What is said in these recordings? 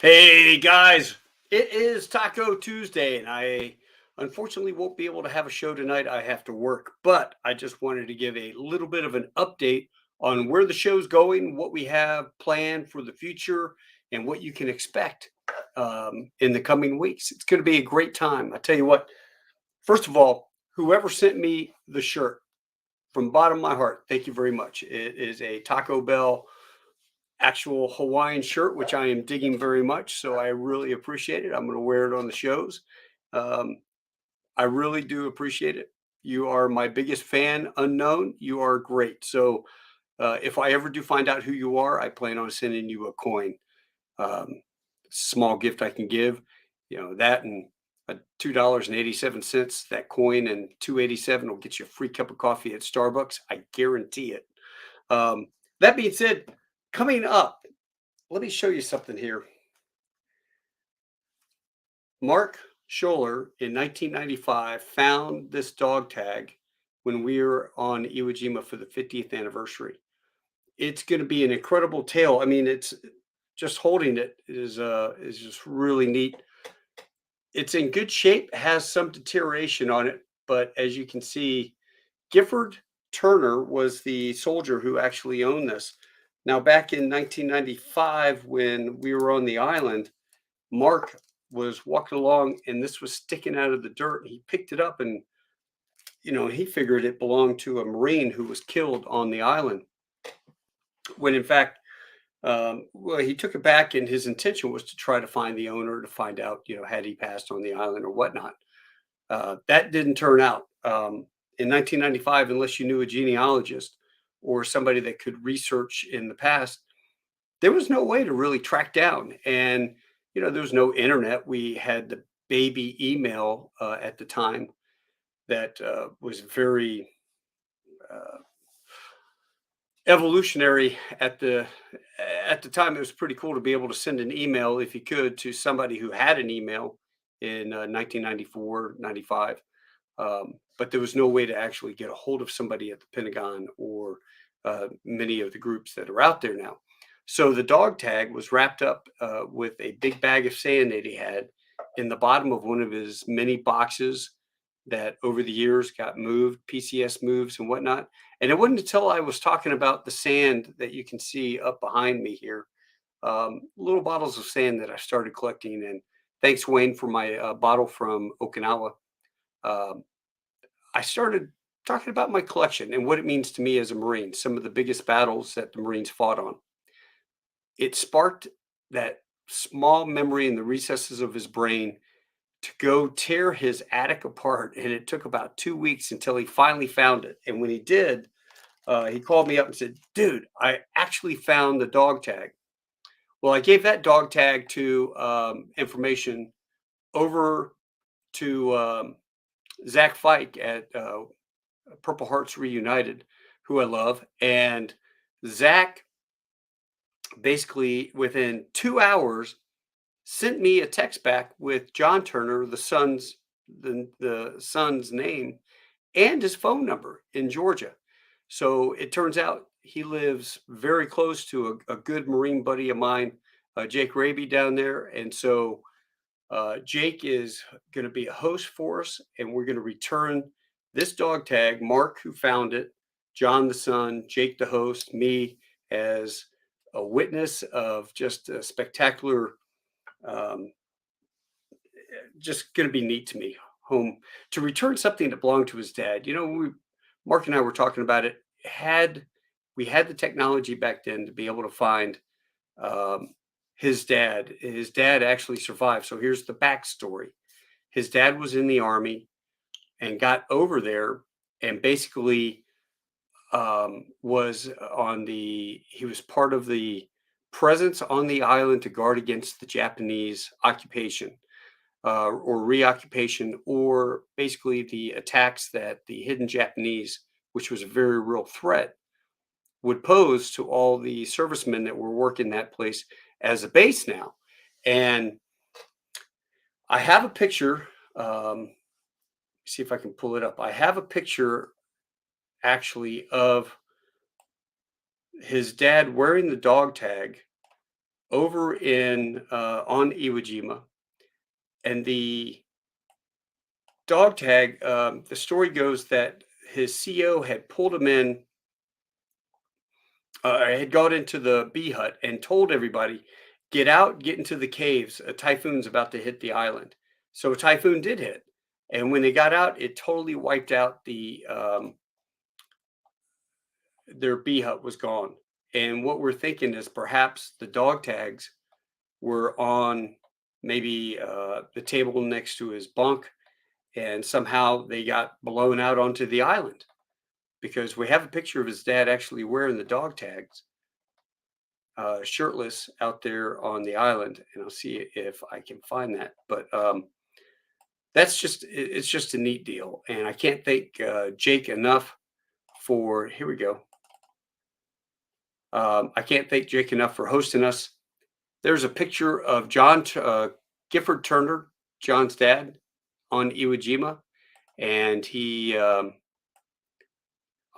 Hey guys, it is Taco Tuesday, and I unfortunately won't be able to have a show tonight. I have to work, but I just wanted to give a little bit of an update on where the show's going, what we have planned for the future, and what you can expect in the coming weeks. It's going to be a great time. I tell you what, first of all, whoever sent me the shirt from the bottom of my heart, thank you very much. It is a Taco Bell actual Hawaiian shirt, which I am digging very much. So I really appreciate it. I'm going to wear it on the shows. Um, I really do appreciate it. You are my biggest fan, unknown. You are great. So if I ever do find out who you are, I plan on sending you a coin. Um, Small gift I can give. That and $2.87. That coin and 287 will get you a free cup of coffee at Starbucks. I guarantee it. Um, that being said, coming up, let me show you something here. Mark Scholler in 1995 found this dog tag when we were on Iwo Jima for the 50th anniversary. It's going to be an incredible tale. I mean, it's just holding it is just really neat. It's in good shape, has some deterioration on it, but as you can see, Gifford Turner was the soldier who actually owned this. Now, back in 1995, when we were on the island, Mark was walking along and this was sticking out of the dirt. He picked it up and, he figured it belonged to a Marine who was killed on the island. When in fact, well, he took it back and his intention was to try to find the owner to find out, had he passed on the island or whatnot. That didn't turn out. In 1995, unless you knew a genealogist or somebody that could research in the past, there was no way to really track down. And, there was no internet. We had the baby email at the time that was very uh, evolutionary at the time. It was pretty cool to be able to send an email if you could to somebody who had an email in 1994, 95. But there was no way to actually get a hold of somebody at the Pentagon or many of the groups that are out there now. So the dog tag was wrapped up with a big bag of sand that he had in the bottom of one of his many boxes that over the years got moved, PCS moves and whatnot. And it wasn't until I was talking about the sand that you can see up behind me here, little bottles of sand that I started collecting. And thanks, Wayne, for my bottle from Okinawa. Um, I started talking about my collection and what it means to me as a Marine, some of the biggest battles that the Marines fought on. It sparked that small memory in the recesses of his brain to go tear his attic apart. And it took about 2 weeks until he finally found it. And when he did, he called me up and said, "Dude, I actually found the dog tag." Well, I gave that dog tag to information over to Zach Fike at Purple Hearts Reunited, who I love. And Zach basically within 2 hours sent me a text back with John Turner, the son's name and his phone number in Georgia. So it turns out he lives very close to a good Marine buddy of mine, Jake Raby down there. And so Jake is going to be a host for us, and we're going to return this dog tag. Mark, who found it, John the son, Jake the host, me as a witness of just a spectacular, um, just going to be neat to me. Home to return something that belonged to his dad. Mark and I were talking about it. Had we had the technology back then to be able to find um, his dad. His dad actually survived. So here's the backstory. His dad was in the army and got over there and basically he was part of the presence on the island to guard against the Japanese occupation or reoccupation, or basically the attacks that the hidden Japanese, which was a very real threat, would pose to all the servicemen that were working that place as a base now. And I have a picture. See if I can pull it up. I have a picture actually of his dad wearing the dog tag over in on Iwo Jima, and the dog tag. The story goes that his CO had pulled him in, had got into the bee hut and told everybody, "Get out, get into the caves. A typhoon's about to hit the island." So a typhoon did hit, and when they got out, it totally wiped out their bee hut was gone. And what we're thinking is perhaps the dog tags were on maybe the table next to his bunk, and somehow they got blown out onto the island because we have a picture of his dad actually wearing the dog tags, shirtless out there on the island. And I'll see if I can find that. But that's just it's just a neat deal, and I can't thank Jake enough for. Here we go. I can't thank Jake enough for hosting us. There's a picture of Gifford Turner, John's dad, on Iwo Jima, and he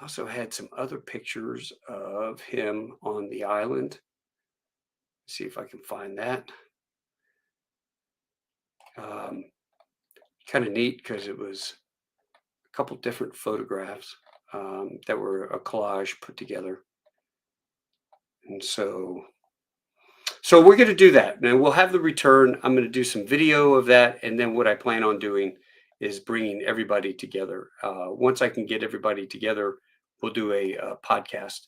also had some other pictures of him on the island. See if I can find that. Kind of neat because it was a couple different photographs that were a collage put together. And so we're going to do that. Now we'll have the return. I'm going to do some video of that. And then what I plan on doing is bringing everybody together. Once I can get everybody together, we'll do a podcast,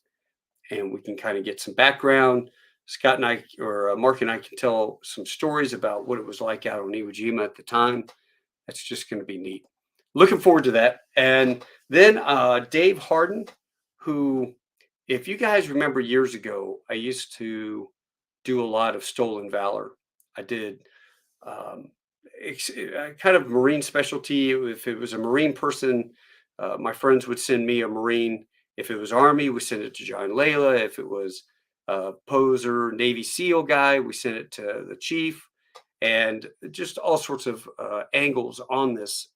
and we can kind of get some background. Scott and I, or Mark and I, can tell some stories about what it was like out on Iwo Jima at the time. That's just going to be neat. Looking forward to that. And then Dave Harden, who, if you guys remember years ago, I used to do a lot of stolen valor. I did kind of marine specialty. If it was a marine person, my friends would send me a marine. If it was Army, we sent it to John Layla. If it was poser Navy SEAL guy, we sent it to the chief, and just all sorts of angles on this.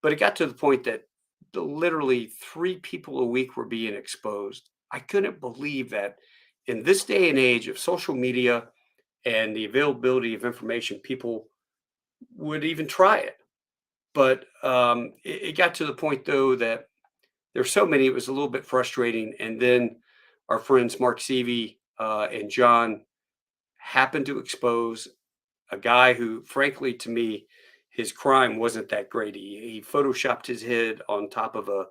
But it got to the point that literally 3 people a week were being exposed. I couldn't believe that in this day and age of social media and the availability of information, people would even try it. But it got to the point, though, that there's so many, it was a little bit frustrating. And then our friends Mark Seavey and John happened to expose a guy who, frankly, to me, his crime wasn't that great. He photoshopped his head on top of a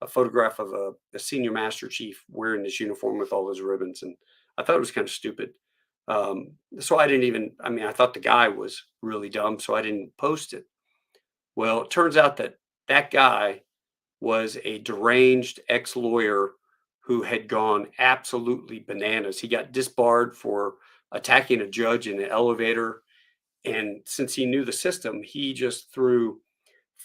photograph of a senior master chief wearing his uniform with all his ribbons. And I thought it was kind of stupid. So I didn't even, I mean, I thought the guy was really dumb, so I didn't post it. Well, it turns out that that guy was a deranged ex-lawyer who had gone absolutely bananas. He got disbarred for attacking a judge in the elevator. And since he knew the system, he just threw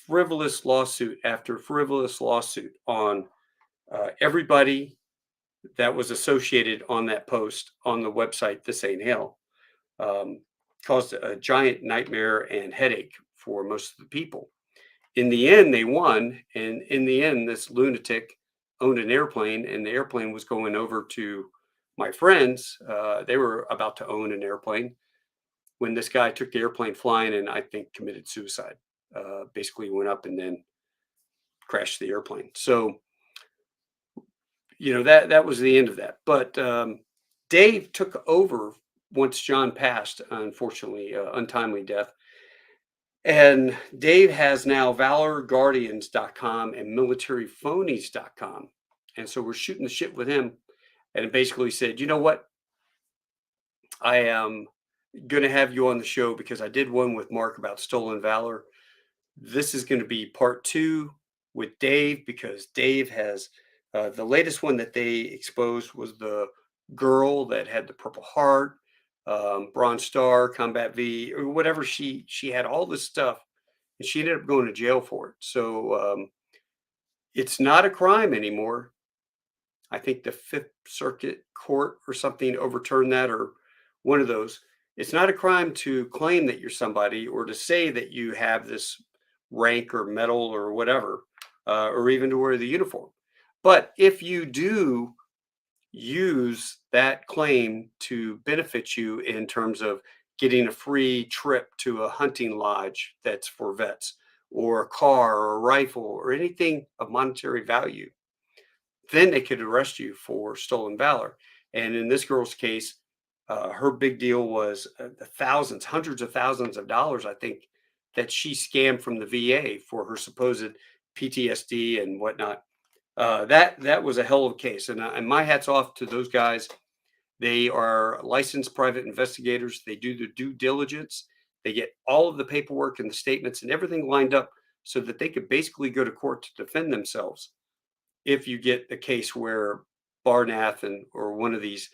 frivolous lawsuit after frivolous lawsuit on everybody that was associated on that post on the website, This Ain't Hell. Caused a giant nightmare and headache for most of the people. In the end, they won. And in the end, this lunatic owned an airplane, and the airplane was going over to my friends. They were about to own an airplane when this guy took the airplane flying and I think committed suicide. Basically went up and then crashed the airplane. So, that was the end of that. But Dave took over once John passed, unfortunately, untimely death. And Dave has now valorguardians.com and militaryphonies.com. And so we're shooting the shit with him. And it basically said, you know what? I am going to have you on the show because I did one with Mark about stolen valor. This is going to be part 2 with Dave, because Dave has the latest one that they exposed was the girl that had the Purple Heart, Bronze Star, Combat V, or whatever. She had all this stuff, and she ended up going to jail for it. So it's not a crime anymore. I think the Fifth Circuit Court or something overturned that, or one of those. It's not a crime to claim that you're somebody or to say that you have this rank or medal or whatever, or even to wear the uniform. But if you do, use that claim to benefit you in terms of getting a free trip to a hunting lodge that's for vets, or a car or a rifle or anything of monetary value, then they could arrest you for stolen valor. And in this girl's case, her big deal was the thousands, hundreds of thousands of dollars, I think, that she scammed from the VA for her supposed PTSD and whatnot. That was a hell of a case, and my hats off to those guys. They are licensed private investigators. They do their due diligence. They get all of the paperwork and the statements and everything lined up so that they could basically go to court to defend themselves if you get a case where Barnath or one of these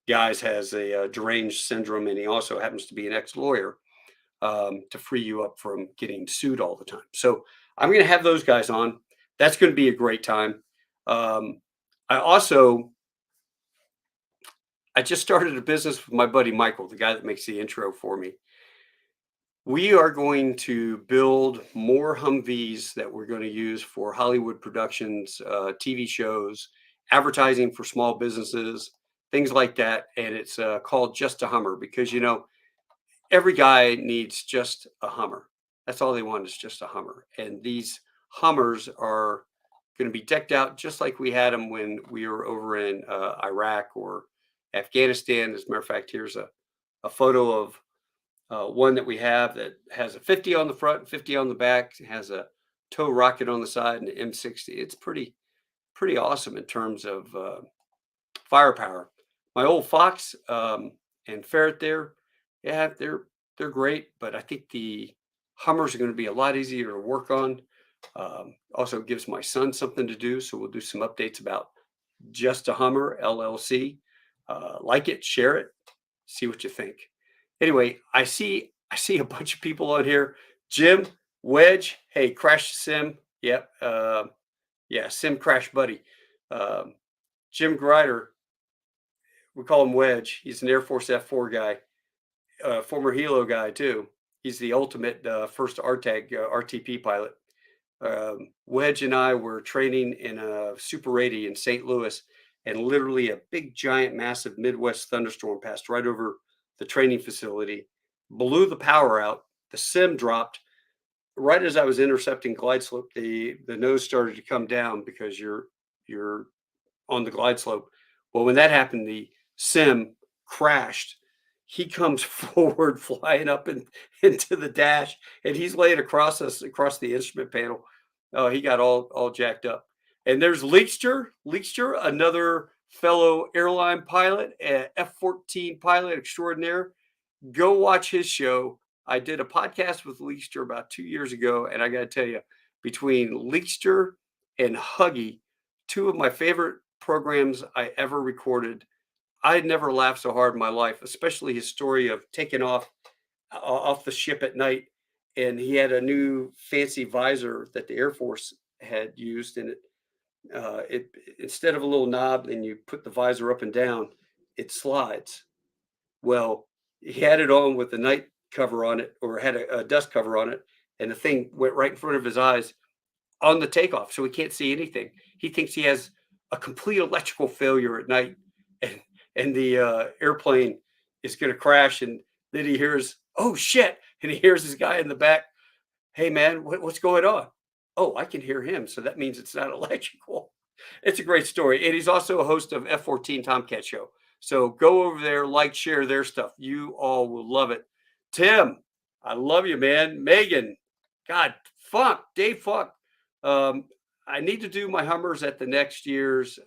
guys has a, deranged syndrome, and he also happens to be an ex-lawyer, to free you up from getting sued all the time. So I'm going to have those guys on. That's going to be a great time. Um, I also I just started a business with my buddy Michael, the guy that makes the intro for me. We are going to build more Humvees that we're going to use for Hollywood productions, TV shows, advertising for small businesses, things like that. And it's called Just a Hummer, because, every guy needs just a Hummer. That's all they want, is just a Hummer. And these Hummers are going to be decked out just like we had them when we were over in Iraq or Afghanistan. As a matter of fact, here's a photo of one that we have that has a 50 on the front and 50 on the back. It has a tow rocket on the side and an M60. It's pretty awesome in terms of firepower. My old Fox and Ferret there, yeah, they're great, but I think the Hummers are going to be a lot easier to work on. Also gives my son something to do, so we'll do some updates about Just a Hummer LLC. Like it, share it, see what you think. Anyway, I see a bunch of people on here. Jim, Wedge, hey, Crash Sim, yep, yeah, Sim Crash Buddy. Um, Jim Grider, we call him Wedge. He's an Air Force F4 guy, former Helo guy too. He's the ultimate first RTAG RTP pilot. Wedge and I were training in a Super 80 in St. Louis, and literally a big, giant, massive Midwest thunderstorm passed right over the training facility, blew the power out. The sim dropped right as I was intercepting glide slope. The nose started to come down because you're on the glide slope. Well, when that happened, the sim crashed. He comes forward, flying up into the dash, and he's laying across us, across the instrument panel. Oh, he got all jacked up. And there's Leekster, another fellow airline pilot, F-14 pilot extraordinaire. Go watch his show. I did a podcast with Leekster about 2 years ago, and I got to tell you, between Leekster and Huggy, two of my favorite programs I ever recorded. I had never laughed so hard in my life, especially his story of taking off the ship at night, and he had a new fancy visor that the Air Force had used, and it instead of a little knob and you put the visor up and down, it slides. Well, he had it on with the night cover on it, or had a dust cover on it, and the thing went right in front of his eyes on the takeoff, so he can't see anything. He thinks he has a complete electrical failure at night, and the airplane is going to crash. And then he hears, "Oh shit!" and he hears this guy in the back, "Hey man, what's going on?" Oh, I can hear him, so that means it's not electrical. It's a great story, and he's also a host of F-14 Tomcat Show. So go over there, like, share their stuff. You all will love it. Tim, I love you, man. Megan, God, Dave Funk. Um, I need to do my Hummers at the next year's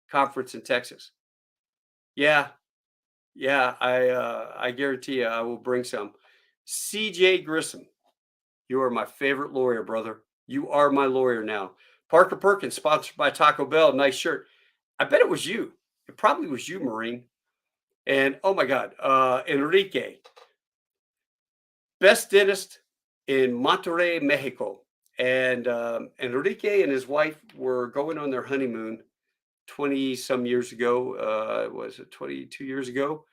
conference in Texas. Yeah, yeah, I guarantee you I will bring some. CJ Grissom, you are my favorite lawyer, brother. You are my lawyer now. Parker Perkins, sponsored by Taco Bell. Nice shirt. I bet it was you. It probably was you, Marine. And oh my God, Enrique, best dentist in Monterrey, Mexico. And Enrique and his wife were going on their honeymoon 20 some years ago. Was it 22 years ago?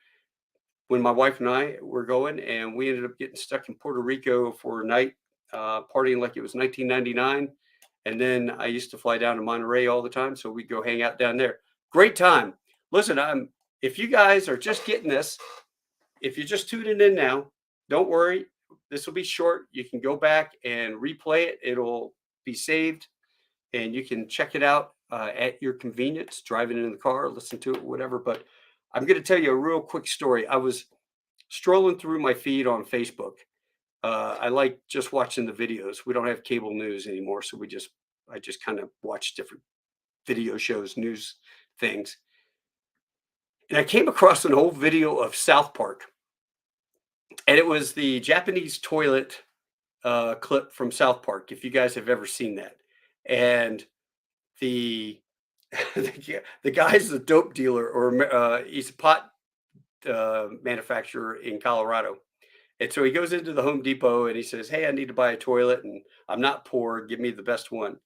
When my wife and I were going, and we ended up getting stuck in Puerto Rico for a night, partying like it was 1999. And then I used to fly down to Monterey all the time, so we'd go hang out down there. Great time. Listen, if you guys are just getting this, if you're just tuning in now, don't worry. This will be short. You can go back and replay it. It'll be saved and you can check it out at your convenience, driving in the car, listen to it, whatever. But I'm going to tell you a real quick story. I was strolling through my feed on Facebook. I like just watching the videos. We don't have cable news anymore, so I just kind of watch different video shows, news things. And I came across an old video of South Park, and it was the Japanese toilet clip from South Park. If you guys have ever seen that, and the the guy's a dope dealer, or he's a pot manufacturer in Colorado. And so he goes into the Home Depot and he says, "Hey, I need to buy a toilet, and I'm not poor. Give me the best one.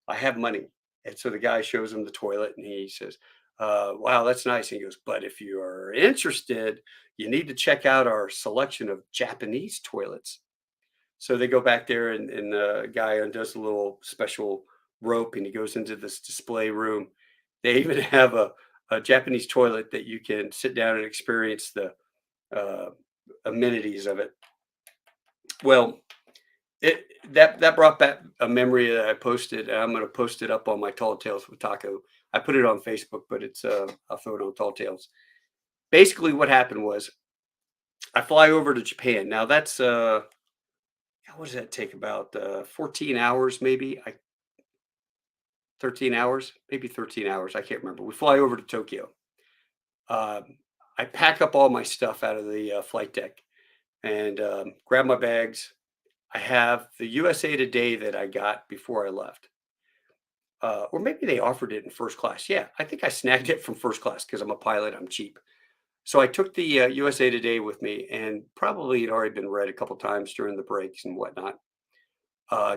I have money." And so the guy shows him the toilet, and he says, "Wow, that's nice." And he goes, "But if you are interested, you need to check out our selection of Japanese toilets." So they go back there, and the guy undoes a little special rope, and he goes into this display room. They even have a Japanese toilet that you can sit down and experience the uh, amenities of it. Well, that brought back a memory that I posted, and I'm going to post it up on my Tall Tales with Taco. I put it on Facebook, but it's I'll throw it on Tall Tales. Basically, what happened was I fly over to Japan. Now that's what does that take? About 14 hours, maybe. 13 hours, maybe 13 hours. I can't remember. We fly over to Tokyo. Um, I pack up all my stuff out of the flight deck and grab my bags. I have the USA Today that I got before I left. Or maybe they offered it in first class. Yeah, I think I snagged it from first class because I'm a pilot. I'm cheap. So I took the USA Today with me, and probably had already been read a couple times during the breaks and whatnot.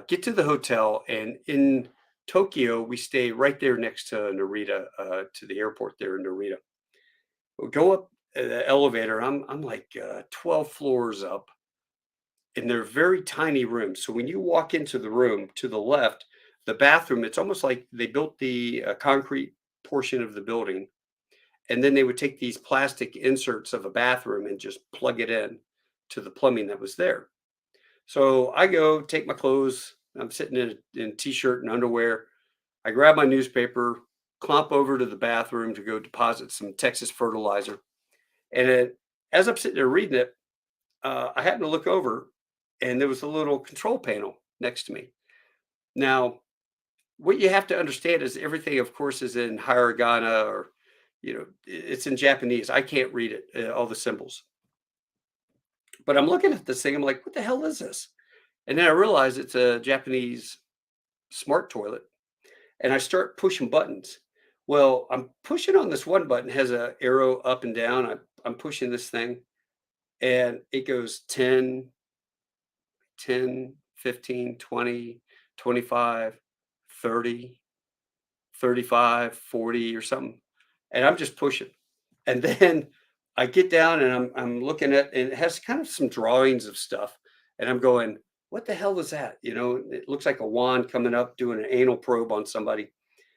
Get to the hotel, and in Tokyo, we stay right there next to Narita, to the airport there in Narita. We go up the elevator. I'm like 12 floors up, and they're very tiny rooms. So when you walk into the room to the left, the bathroom, it's almost like they built the concrete portion of the building, and then they would take these plastic inserts of a bathroom and just plug it in to the plumbing that was there. So I go take my clothes. I'm sitting in t-shirt and underwear. I grab my newspaper, clomp over to the bathroom to go deposit some Texas fertilizer. And as I'm sitting there reading it, I happen to look over, and there was a little control panel next to me. Now, what you have to understand is everything, of course, is in hiragana, or it's in Japanese. I can't read it, all the symbols. But I'm looking at this thing. I'm like, what the hell is this? And then I realize it's a Japanese smart toilet, and I start pushing buttons. Well, I'm pushing on this one button, has a arrow up and down. I'm pushing this thing, and it goes 10, 10, 15, 20, 25, 30, 35, 40, or something. And I'm just pushing. And then I get down, and I'm looking at, and it has kind of some drawings of stuff. And I'm going, what the hell is that? It looks like a wand coming up doing an anal probe on somebody.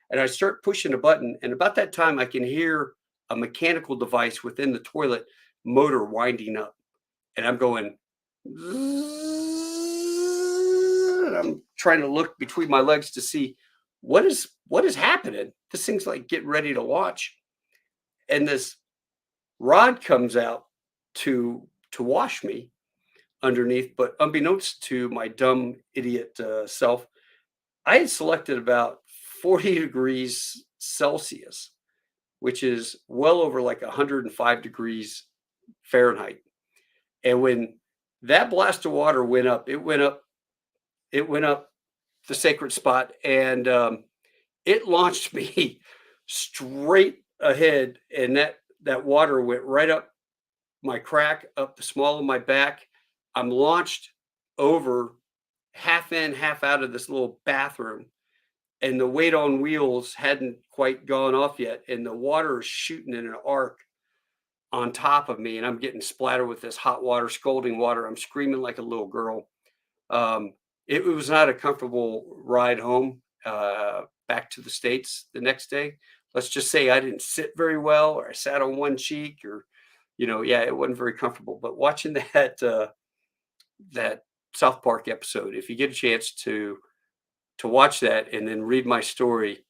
And I start pushing a button. And about that time, I can hear a mechanical device within the toilet motor winding up. And I'm going, and I'm trying to look between my legs to see what is happening. This thing's like getting ready to launch. And this rod comes out to wash me underneath, but unbeknownst to my dumb idiot self, I had selected about 40 degrees Celsius, which is well over like 105 degrees Fahrenheit. And when that blast of water went up, it went up the sacred spot, and it launched me straight ahead, and that water went right up my crack, up the small of my back. I'm launched over, half in, half out of this little bathroom, and the weight on wheels hadn't quite gone off yet, and the water is shooting in an arc on top of me, and I'm getting splattered with this hot water, scalding water. I'm screaming like a little girl. It was not a comfortable ride home, back to the States the next day. let's just say I didn't sit very well, or I sat on one cheek, or yeah, it wasn't very comfortable. But watching that South Park episode, if you get a chance to watch that and then read my story,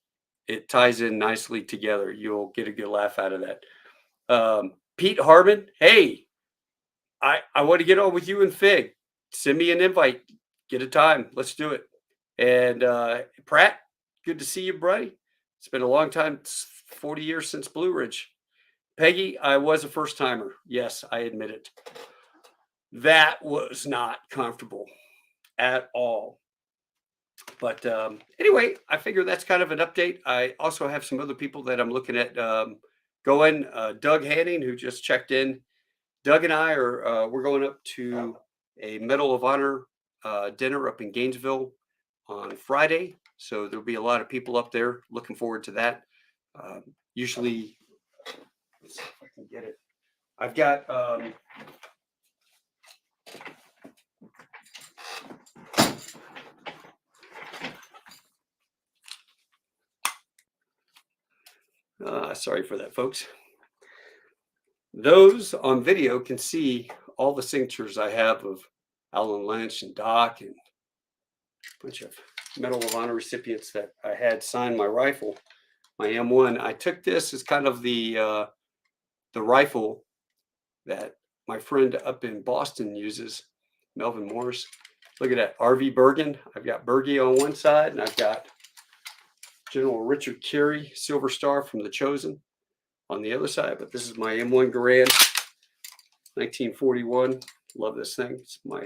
it ties in nicely together. You'll get a good laugh out of that. Pete Harmon, hey, I want to get on with you and Fig. Send me an invite. Get a time. Let's do it. And Pratt, good to see you, buddy. It's been a long time. It's 40 years since Blue Ridge. Peggy, I was a first timer. Yes, I admit it. That was not comfortable at all. But anyway, I figure that's kind of an update. I also have some other people that I'm looking at going. Doug Hanning, who just checked in. Doug and I are we're going up to a Medal of Honor dinner up in Gainesville on Friday. So there'll be a lot of people up there. Looking forward to that. Usually, let's see if I can get it. I've got sorry for that, folks. Those on video can see all the signatures I have of Alan Lynch and Doc and a bunch of Medal of Honor recipients that I had sign my rifle, my M1. I took this as kind of the rifle that my friend up in Boston uses, Melvin Morris. Look at that, RV Bergen. I've got Bergie on one side, and I've got General Richard Carey, Silver Star from The Chosen on the other side. But this is my M1 Garand, 1941. Love this thing. It's one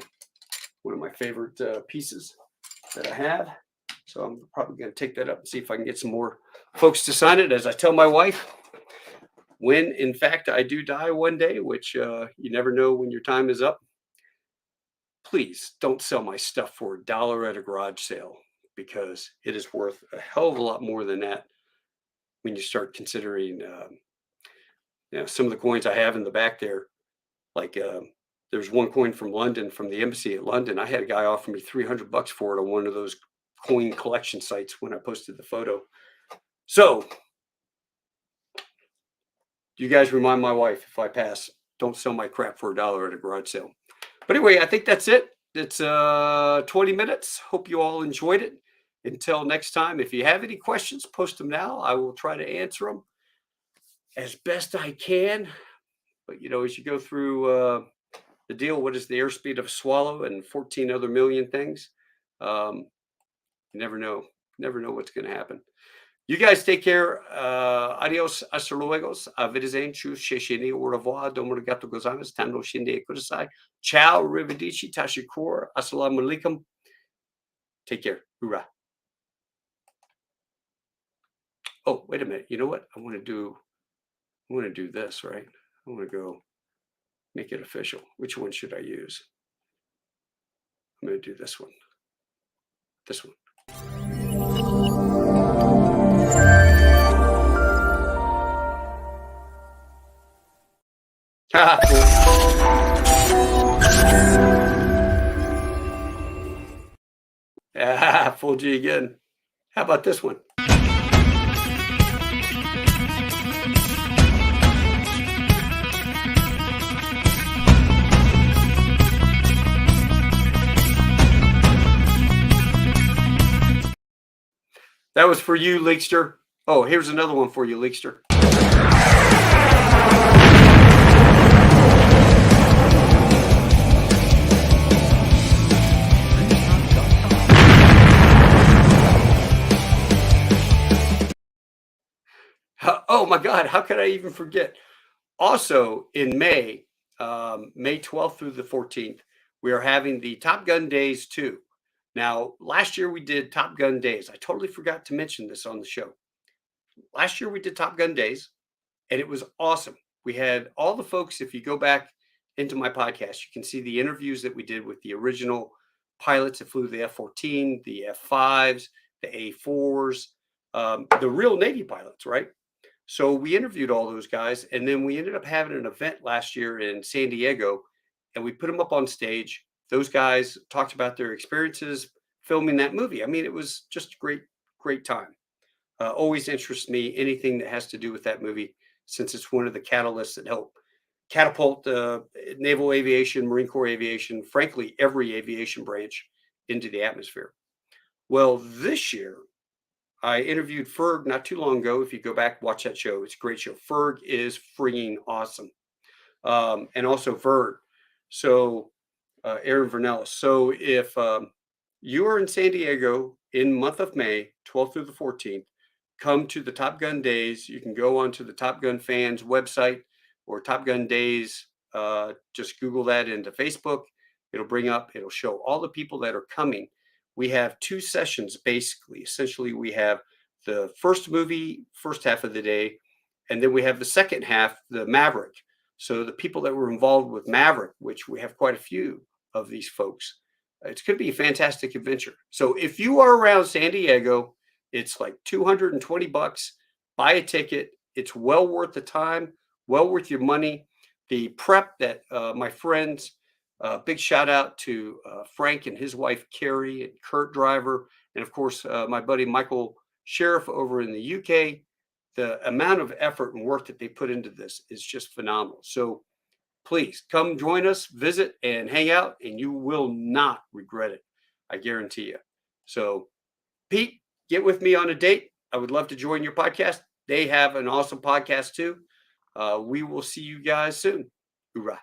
of my favorite pieces that I have. So I'm probably going to take that up and see if I can get some more folks to sign it. As I tell my wife, when in fact I do die one day, which you never know when your time is up, please don't sell my stuff for $1 at a garage sale, because it is worth a hell of a lot more than that when you start considering some of the coins I have in the back there. Like there's one coin from London, from the embassy at London. I had a guy offer me $300 for it on one of those coin collection sites when I posted the photo. So you guys remind my wife, if I pass, don't sell my crap for $1 at a garage sale. But anyway, I think that's it. It's 20 minutes. Hope you all enjoyed it. Until next time, if you have any questions, post them now. I will try to answer them as best I can. But, as you go through the deal, what is the airspeed of a swallow and 14 other million things? You never know. Never know what's going to happen. You guys take care. Adios, hasta luego. A Wiedersehen, tschüss, sheshini, au revoir, domo arigato gozaimasu, tando shinde kudasai. Ciao, arrivederci, tashikur, assalamu alaikum. Take care. Hoorah. Oh, wait a minute. You know what? I want to do this, right? I want to go make it official. Which one should I use? I'm going to do this one. This one. Fooled you again. How about this one? That was for you, Leekster. Oh, here's another one for you, Leekster. Oh my God, how could I even forget? Also in May, May 12th through the 14th, we are having the Top Gun Days 2. Now, last year we did Top Gun Days. I totally forgot to mention this on the show. Last year we did Top Gun Days, and it was awesome. We had all the folks. If you go back into my podcast, you can see the interviews that we did with the original pilots that flew the F-14, the F-5s, the A-4s, the real Navy pilots, right? So we interviewed all those guys, and then we ended up having an event last year in San Diego, and we put them up on stage. Those guys talked about their experiences filming that movie. I mean, it was just a great, great time. always interests me. Anything that has to do with that movie, since it's one of the catalysts that help catapult naval aviation, Marine Corps aviation, frankly, every aviation branch into the atmosphere. Well, this year, I interviewed Ferg not too long ago. If you go back, watch that show. It's a great show. Ferg is freaking awesome. And also Verd. So Aaron Vernellis. So if you are in San Diego in month of May, 12th through the 14th, come to the Top Gun Days. You can go onto the Top Gun fans website or Top Gun Days. Just Google that into Facebook. It'll show all the people that are coming. We have 2 sessions basically. Essentially, we have the first movie, first half of the day, and then we have the second half, the Maverick. So the people that were involved with Maverick, which we have quite a few of these folks, it's going to be a fantastic adventure. So if you are around San Diego, it's like $220. Buy a ticket. It's well worth the time, well worth your money. The prep that my friends, big shout out to Frank and his wife Carrie and Kurt Driver, and of course my buddy Michael Sheriff over in the UK. The amount of effort and work that they put into this is just phenomenal. So please come join us, visit, and hang out, and you will not regret it. I guarantee you. So, Pete, get with me on a date. I would love to join your podcast. They have an awesome podcast too. We will see you guys soon. Hoorah.